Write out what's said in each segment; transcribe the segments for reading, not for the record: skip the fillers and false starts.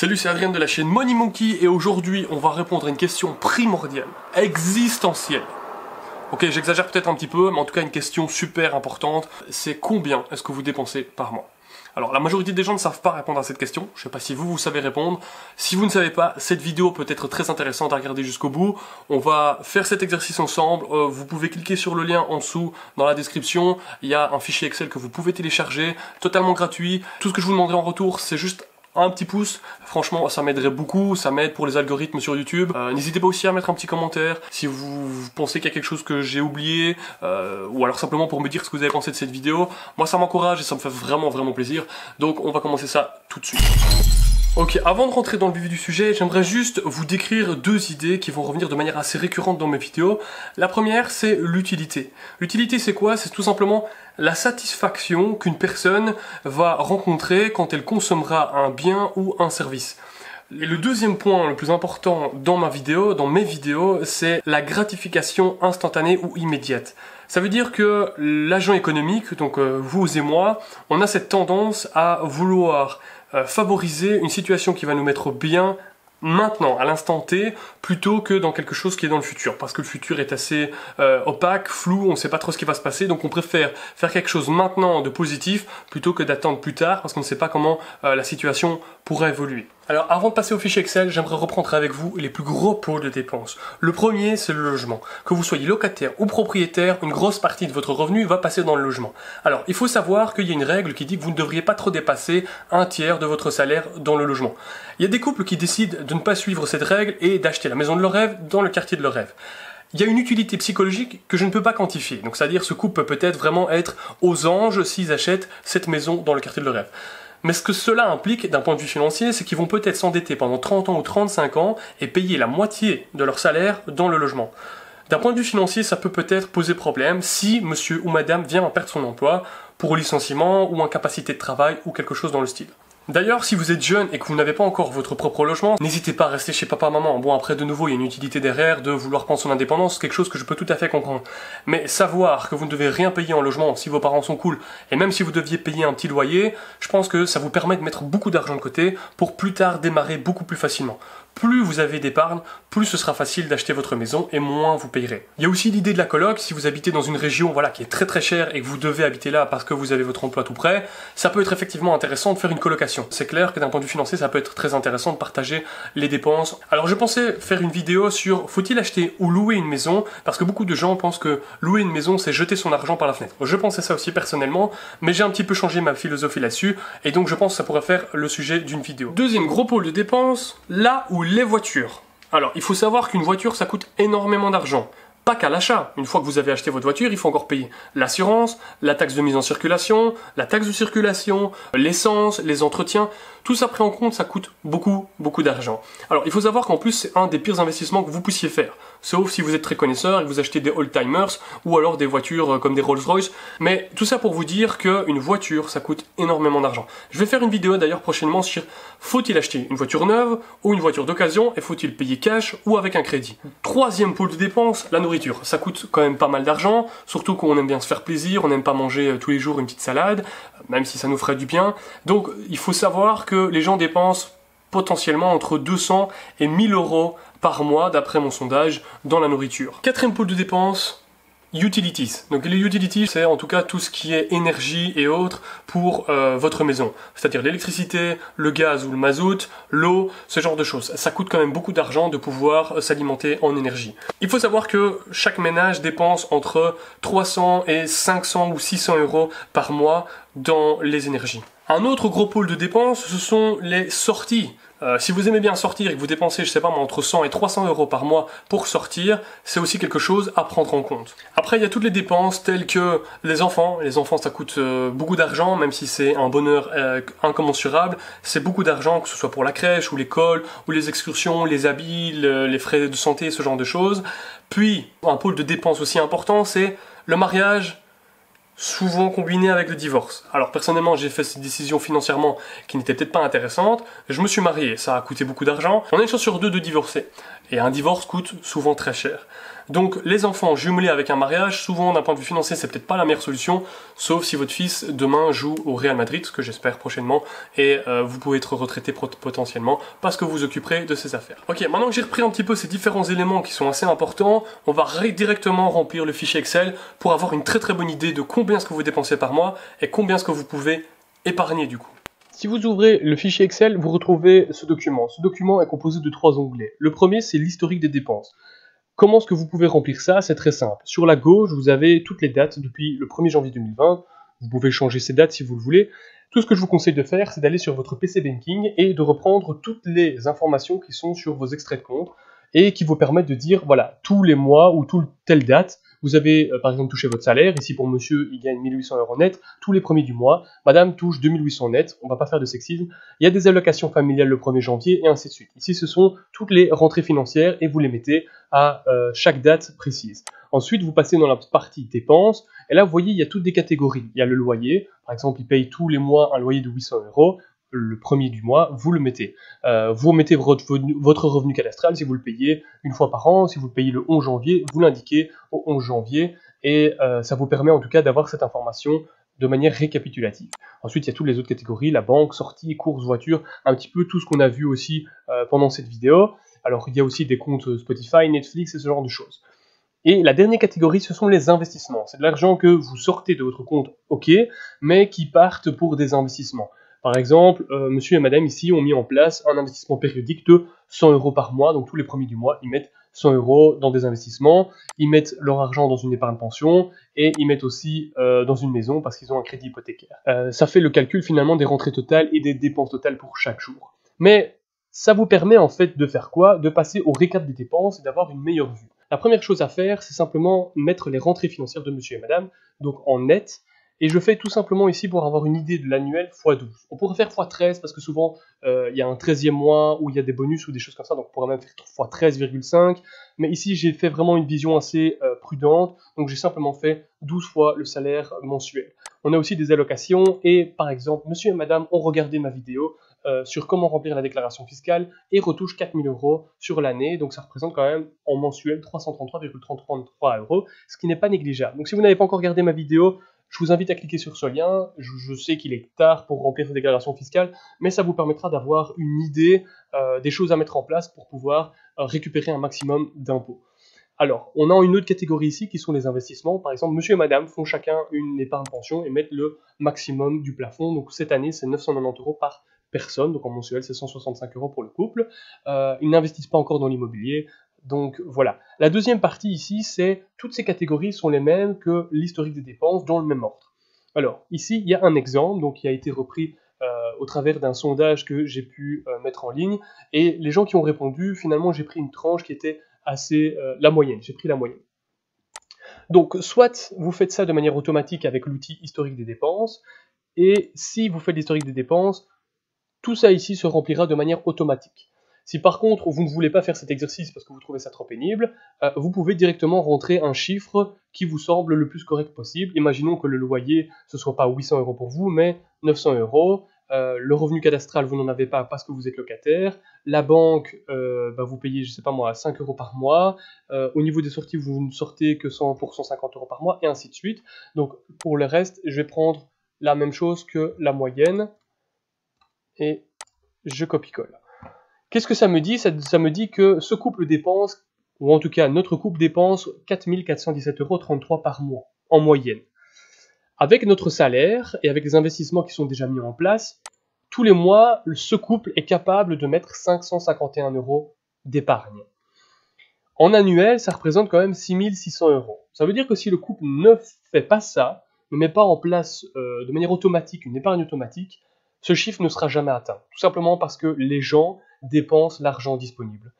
Salut, c'est Adrien de la chaîne Money Monkey et aujourd'hui on va répondre à une question primordiale, existentielle. Ok, j'exagère peut-être un petit peu, mais en tout cas une question super importante, c'est combien est-ce que vous dépensez par mois? Alors la majorité des gens ne savent pas répondre à cette question, je sais pas si vous savez répondre. Si vous ne savez pas, cette vidéo peut être très intéressante à regarder jusqu'au bout. On va faire cet exercice ensemble, vous pouvez cliquer sur le lien en dessous dans la description, il y a un fichier Excel que vous pouvez télécharger, totalement gratuit. Tout ce que je vous demanderai en retour, c'est juste un petit pouce, franchement ça m'aiderait beaucoup, ça m'aide pour les algorithmes sur YouTube. N'hésitez pas aussi à mettre un petit commentaire si vous pensez qu'il y a quelque chose que j'ai oublié, ou alors simplement pour me dire ce que vous avez pensé de cette vidéo. Moi ça m'encourage et ça me fait vraiment plaisir, donc on va commencer ça tout de suite. Ok, avant de rentrer dans le vif du sujet, j'aimerais juste vous décrire deux idées qui vont revenir de manière assez récurrente dans mes vidéos. La première, c'est l'utilité. L'utilité, c'est quoi? C'est tout simplement la satisfaction qu'une personne va rencontrer quand elle consommera un bien ou un service. Et le deuxième point le plus important dans mes vidéos, c'est la gratification instantanée ou immédiate. Ça veut dire que l'agent économique, donc vous et moi, on a cette tendance à vouloir favoriser une situation qui va nous mettre bien maintenant, à l'instant T, plutôt que dans quelque chose qui est dans le futur. Parce que le futur est assez opaque, flou, on ne sait pas trop ce qui va se passer, donc on préfère faire quelque chose maintenant de positif, plutôt que d'attendre plus tard, parce qu'on ne sait pas comment la situation pourra évoluer. Alors avant de passer au fichier Excel, j'aimerais reprendre avec vous les plus gros pôles de dépenses. Le premier, c'est le logement. Que vous soyez locataire ou propriétaire, une grosse partie de votre revenu va passer dans le logement. Alors il faut savoir qu'il y a une règle qui dit que vous ne devriez pas trop dépasser un tiers de votre salaire dans le logement. Il y a des couples qui décident de ne pas suivre cette règle et d'acheter la maison de leur rêve dans le quartier de leur rêve. Il y a une utilité psychologique que je ne peux pas quantifier. Donc c'est-à-dire ce couple peut peut-être vraiment être aux anges s'ils achètent cette maison dans le quartier de leur rêve. Mais ce que cela implique d'un point de vue financier, c'est qu'ils vont peut-être s'endetter pendant 30 ans ou 35 ans et payer la moitié de leur salaire dans le logement. D'un point de vue financier, ça peut peut-être poser problème si monsieur ou madame vient à perdre son emploi pour licenciement ou incapacité de travail ou quelque chose dans le style. D'ailleurs, si vous êtes jeune et que vous n'avez pas encore votre propre logement, n'hésitez pas à rester chez papa-maman. Bon, après, de nouveau, il y a une utilité derrière de vouloir prendre son indépendance, quelque chose que je peux tout à fait comprendre. Mais savoir que vous ne devez rien payer en logement si vos parents sont cool, et même si vous deviez payer un petit loyer, je pense que ça vous permet de mettre beaucoup d'argent de côté pour plus tard démarrer beaucoup plus facilement. Plus vous avez d'épargne, plus ce sera facile d'acheter votre maison et moins vous payerez. Il y a aussi l'idée de la coloc. Si vous habitez dans une région qui est très chère et que vous devez habiter là parce que vous avez votre emploi tout près, ça peut être effectivement intéressant de faire une colocation. C'est clair que d'un point de vue financier, ça peut être très intéressant de partager les dépenses. Alors je pensais faire une vidéo sur faut-il acheter ou louer une maison, parce que beaucoup de gens pensent que louer une maison c'est jeter son argent par la fenêtre. Je pensais ça aussi personnellement, mais j'ai un petit peu changé ma philosophie là-dessus et donc je pense que ça pourrait faire le sujet d'une vidéo. Deuxième gros pôle de dépenses, là où les voitures. Alors, il faut savoir qu'une voiture, ça coûte énormément d'argent. Pas qu'à l'achat. Une fois que vous avez acheté votre voiture, il faut encore payer l'assurance, la taxe de mise en circulation, la taxe de circulation, l'essence, les entretiens. Tout ça pris en compte, ça coûte beaucoup d'argent. Alors, il faut savoir qu'en plus, c'est un des pires investissements que vous puissiez faire. Sauf si vous êtes très connaisseur et que vous achetez des old-timers ou alors des voitures comme des Rolls-Royce. Mais tout ça pour vous dire qu'une voiture, ça coûte énormément d'argent. Je vais faire une vidéo d'ailleurs prochainement sur faut-il acheter une voiture neuve ou une voiture d'occasion et faut-il payer cash ou avec un crédit. Troisième pôle de dépenses, la nourriture. Ça coûte quand même pas mal d'argent, surtout qu'on aime bien se faire plaisir, on n'aime pas manger tous les jours une petite salade, même si ça nous ferait du bien. Donc il faut savoir que les gens dépensent potentiellement entre 200 et 1000 euros par mois, d'après mon sondage, dans la nourriture. Quatrième pôle de dépenses, utilities. Donc les utilities, c'est en tout cas tout ce qui est énergie et autres pour votre maison. C'est-à-dire l'électricité, le gaz ou le mazout, l'eau, ce genre de choses. Ça coûte quand même beaucoup d'argent de pouvoir s'alimenter en énergie. Il faut savoir que chaque ménage dépense entre 300 et 500 ou 600 euros par mois dans les énergies. Un autre gros pôle de dépenses, ce sont les sorties. Si vous aimez bien sortir et que vous dépensez, je sais pas moi, entre 100 et 300 euros par mois pour sortir, c'est aussi quelque chose à prendre en compte. Après, il y a toutes les dépenses telles que les enfants. Les enfants, ça coûte beaucoup d'argent, même si c'est un bonheur incommensurable. C'est beaucoup d'argent, que ce soit pour la crèche ou l'école, ou les excursions, les habits, les frais de santé, ce genre de choses. Puis, un pôle de dépenses aussi important, c'est le mariage, souvent combiné avec le divorce. Alors personnellement, j'ai fait cette décision financièrement qui n'était peut-être pas intéressante. Je me suis marié, ça a coûté beaucoup d'argent. On a une chance sur deux de divorcer. Et un divorce coûte souvent très cher. Donc les enfants jumelés avec un mariage, souvent d'un point de vue financier, c'est peut-être pas la meilleure solution, sauf si votre fils demain joue au Real Madrid, ce que j'espère prochainement, et vous pouvez être retraité potentiellement parce que vous occuperez de ces affaires. Ok, maintenant que j'ai repris un petit peu ces différents éléments qui sont assez importants, on va directement remplir le fichier Excel pour avoir une très bonne idée de combien est-ce que vous dépensez par mois et combien est-ce que vous pouvez épargner du coup. Si vous ouvrez le fichier Excel, vous retrouvez ce document. Ce document est composé de 3 onglets. Le premier, c'est l'historique des dépenses. Comment est-ce que vous pouvez remplir ça? C'est très simple. Sur la gauche, vous avez toutes les dates depuis le 1er janvier 2020. Vous pouvez changer ces dates si vous le voulez. Tout ce que je vous conseille de faire, c'est d'aller sur votre PC Banking et de reprendre toutes les informations qui sont sur vos extraits de compte et qui vous permettent de dire, voilà, tous les mois ou telle date, vous avez par exemple touché votre salaire. Ici pour monsieur, il gagne 1800 € net tous les premiers du mois. Madame touche 2800 net, on ne va pas faire de sexisme. Il y a des allocations familiales le 1er janvier et ainsi de suite. Ici, ce sont toutes les rentrées financières et vous les mettez à chaque date précise. Ensuite, vous passez dans la partie dépenses et là, vous voyez, il y a toutes des catégories. Il y a le loyer, par exemple, il paye tous les mois un loyer de 800 €. Le premier du mois, vous le mettez. Vous mettez votre revenu cadastral si vous le payez une fois par an. Si vous le payez le 11 janvier, vous l'indiquez au 11 janvier et ça vous permet en tout cas d'avoir cette information de manière récapitulative. Ensuite, il y a toutes les autres catégories, la banque, sortie, courses, voiture, un petit peu tout ce qu'on a vu aussi pendant cette vidéo. Alors, il y a aussi des comptes Spotify, Netflix et ce genre de choses. Et la dernière catégorie, ce sont les investissements. C'est de l'argent que vous sortez de votre compte, ok, mais qui partent pour des investissements. Par exemple, monsieur et madame ici ont mis en place un investissement périodique de 100 € par mois. Donc tous les premiers du mois, ils mettent 100 € dans des investissements. Ils mettent leur argent dans une épargne pension et ils mettent aussi dans une maison parce qu'ils ont un crédit hypothécaire. Ça fait le calcul finalement des rentrées totales et des dépenses totales pour chaque jour. Mais ça vous permet en fait de faire quoi? De passer au récap des dépenses et d'avoir une meilleure vue. La première chose à faire, c'est simplement mettre les rentrées financières de monsieur et madame, donc en net, et je fais tout simplement ici pour avoir une idée de l'annuel x12. On pourrait faire x13 parce que souvent il y a un 13e mois où il y a des bonus ou des choses comme ça, donc on pourrait même faire x13,5, mais ici j'ai fait vraiment une vision assez prudente, donc j'ai simplement fait 12 fois le salaire mensuel. On a aussi des allocations et par exemple monsieur et madame ont regardé ma vidéo sur comment remplir la déclaration fiscale et retouche 4000 € sur l'année, donc ça représente quand même en mensuel 333,33 €, ce qui n'est pas négligeable. Donc si vous n'avez pas encore regardé ma vidéo, je vous invite à cliquer sur ce lien. Je sais qu'il est tard pour remplir cette déclaration fiscale, mais ça vous permettra d'avoir une idée des choses à mettre en place pour pouvoir récupérer un maximum d'impôts. Alors, on a une autre catégorie ici qui sont les investissements. Par exemple, monsieur et madame font chacun une épargne pension et mettent le maximum du plafond. Donc cette année, c'est 990 € par personne. Donc en mensuel, c'est 165 € pour le couple. Ils n'investissent pas encore dans l'immobilier. Donc voilà. La deuxième partie ici, c'est toutes ces catégories sont les mêmes que l'historique des dépenses dans le même ordre. Alors ici, il y a un exemple donc, qui a été repris au travers d'un sondage que j'ai pu mettre en ligne. Et les gens qui ont répondu, finalement, j'ai pris une tranche qui était assez la moyenne. J'ai pris la moyenne. Donc, soit vous faites ça de manière automatique avec l'outil historique des dépenses, et si vous faites l'historique des dépenses, tout ça ici se remplira de manière automatique. Si par contre vous ne voulez pas faire cet exercice parce que vous trouvez ça trop pénible, vous pouvez directement rentrer un chiffre qui vous semble le plus correct possible. Imaginons que le loyer ce soit pas 800 € pour vous, mais 900 €. Le revenu cadastral, vous n'en avez pas parce que vous êtes locataire. La banque, vous payez, je sais pas moi, 5 € par mois. Au niveau des sorties, vous ne sortez que 100 pour 150 € par mois, et ainsi de suite. Donc pour le reste, je vais prendre la même chose que la moyenne, et je copie-colle. Qu'est-ce que ça me dit? Ça me dit que ce couple dépense, ou en tout cas notre couple dépense 4 417,33 € par mois, en moyenne. Avec notre salaire et avec les investissements qui sont déjà mis en place, tous les mois, ce couple est capable de mettre 551 € d'épargne. En annuel, ça représente quand même 6 600 €. Ça veut dire que si le couple ne fait pas ça, ne met pas en place de manière automatique une épargne automatique, ce chiffre ne sera jamais atteint. Tout simplement parce que les gens dépensent l'argent disponible.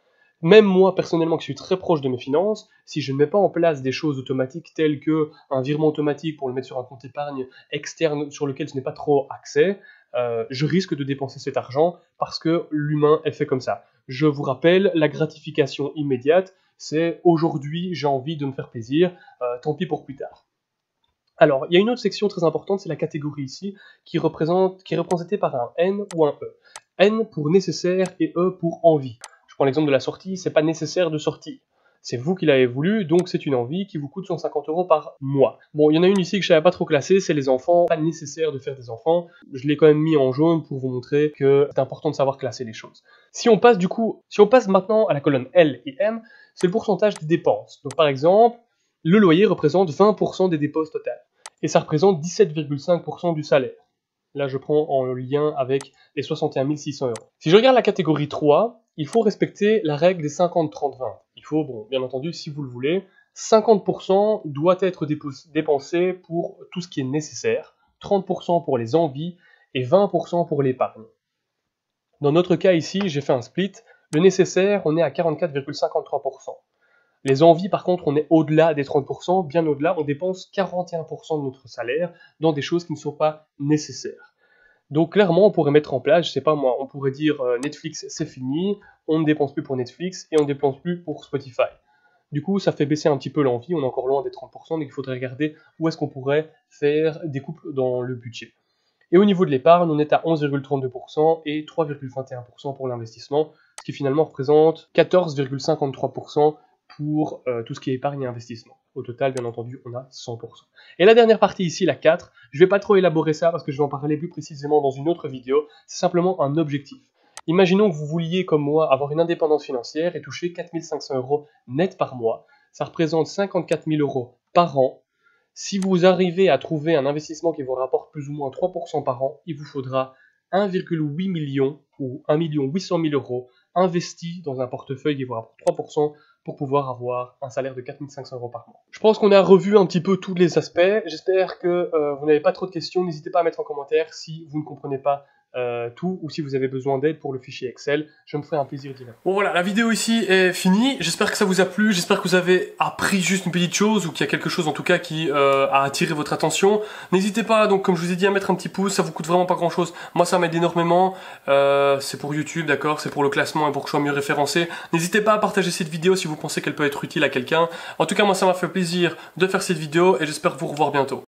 Même moi, personnellement, qui suis très proche de mes finances, si je ne mets pas en place des choses automatiques telles qu'un virement automatique pour le mettre sur un compte épargne externe sur lequel je n'ai pas trop accès, je risque de dépenser cet argent parce que l'humain est fait comme ça. Je vous rappelle, la gratification immédiate, c'est aujourd'hui j'ai envie de me faire plaisir, tant pis pour plus tard. Alors, il y a une autre section très importante, c'est la catégorie ici, qui est représentée par un N ou un E. N pour nécessaire et E pour envie. Je prends l'exemple de la sortie, c'est pas nécessaire de sortir. C'est vous qui l'avez voulu, donc c'est une envie qui vous coûte 150 € par mois. Bon, il y en a une ici que je savais pas trop classer, c'est les enfants. Pas nécessaire de faire des enfants. Je l'ai quand même mis en jaune pour vous montrer que c'est important de savoir classer les choses. Si on passe maintenant à la colonne L et M, c'est le pourcentage des dépenses. Donc par exemple, le loyer représente 20% des dépenses totales. Et ça représente 17,5% du salaire. Là, je prends en lien avec les 61 600 €. Si je regarde la catégorie 3, il faut respecter la règle des 50-30-20. Il faut, bon, bien entendu, si vous le voulez, 50% doit être dépensé pour tout ce qui est nécessaire, 30% pour les envies et 20% pour l'épargne. Dans notre cas ici, j'ai fait un split. Le nécessaire, on est à 44,53%. Les envies, par contre, on est au-delà des 30%, bien au-delà, on dépense 41% de notre salaire dans des choses qui ne sont pas nécessaires. Donc clairement, on pourrait mettre en place, je sais pas moi, on pourrait dire Netflix c'est fini, on ne dépense plus pour Netflix et on ne dépense plus pour Spotify. Du coup, ça fait baisser un petit peu l'envie, on est encore loin des 30%, donc il faudrait regarder où est-ce qu'on pourrait faire des coupes dans le budget. Et au niveau de l'épargne, on est à 11,32% et 3,21% pour l'investissement, ce qui finalement représente 14,53% pour tout ce qui est épargne et investissement. Au total, bien entendu, on a 100%. Et la dernière partie ici, la 4, je ne vais pas trop élaborer ça parce que je vais en parler plus précisément dans une autre vidéo, c'est simplement un objectif. Imaginons que vous vouliez, comme moi, avoir une indépendance financière et toucher 4 500 € net par mois. Ça représente 54 000 € par an. Si vous arrivez à trouver un investissement qui vous rapporte plus ou moins 3% par an, il vous faudra 1,8 million ou 1 800 000 € investis dans un portefeuille qui vous rapporte 3% pour pouvoir avoir un salaire de 4 500 € par mois. Je pense qu'on a revu un petit peu tous les aspects. J'espère que vous n'avez pas trop de questions. N'hésitez pas à mettre en commentaire si vous ne comprenez pas tout ou si vous avez besoin d'aide pour le fichier Excel. Je me ferai un plaisir d'y répondre. Bon voilà, la vidéo ici est finie. J'espère que ça vous a plu. J'espère que vous avez appris juste une petite chose ou qu'il y a quelque chose en tout cas qui a attiré votre attention. N'hésitez pas, donc comme je vous ai dit, à mettre un petit pouce. Ça vous coûte vraiment pas grand chose. Moi ça m'aide énormément. C'est pour YouTube, d'accord, c'est pour le classement et pour que je sois mieux référencé. N'hésitez pas à partager cette vidéo si vous pensez qu'elle peut être utile à quelqu'un. En tout cas, moi ça m'a fait plaisir de faire cette vidéo et j'espère vous revoir bientôt.